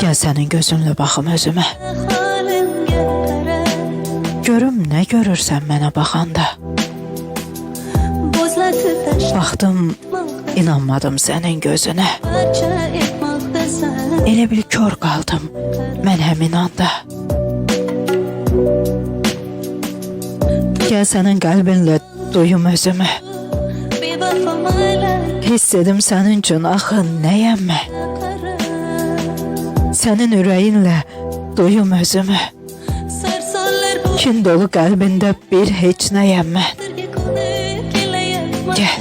Gel senin gözünle baxım özümə. Görüm ne görürsən mənə baxanda. Baxdım, inanmadım senin gözüne. Elə bil kör qaldım mən həmin anda. Gel senin qəlbinlə duyum özümü. Hiss edim senin üçün axı nəyəm mən. Senin ürəyinlə duyum özümü. Kin dolu qəlbində bir heç nəyəm mən. Gel,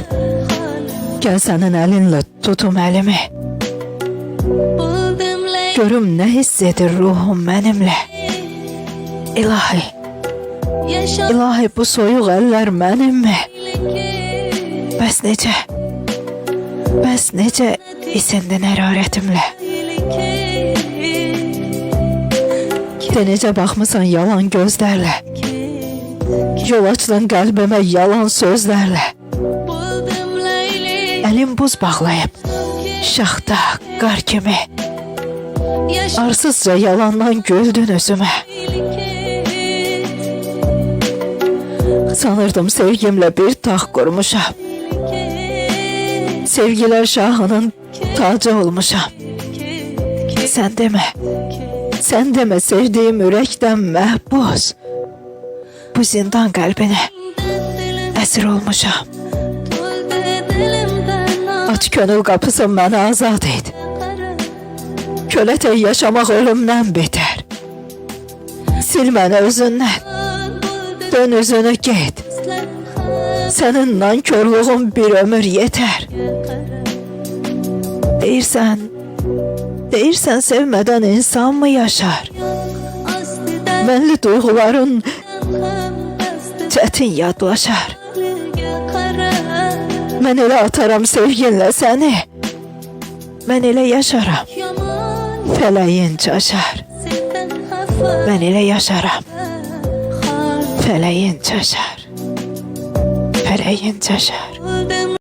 gel senin əlinlə tutum əlimi. Görüm nə hiss edir ruhum mənimlə. İlahi, ilahi bu soyuq əllər mənimmi? Bəs necə isindin hərarətimlə. De necə baxmısan yalan gözlərlə. Yol açdın qəlbimə yalan sözlərlə. Əlim buz bağlayıb, şaxta, qar kimi. Arsızca yalandan güldün özümə. Sanırdım sevgimlə bir taxt qurmuşam. Sevgilər şahının tacı olmuşam. Sen deme sevdiğim ürəkdən məhbus. Bu zindan qəlbinə əsir olmuşam. Aç könül qapısı məni azad et. Kölətə yaşamaq ölümdən betər. Sil məni özündən. Dön özünü get. Senin nankörlüğün bir ömür yeter. Deyirsən sevmeden insan mı yaşar? Mənli duyguların çətin yadlaşar. Mən elə ataram sevginlə səni. Mən elə yaşaram. Fələyin çaşar. Mən elə yaşaram. Fələyin çaşar. Fələyin çaşar.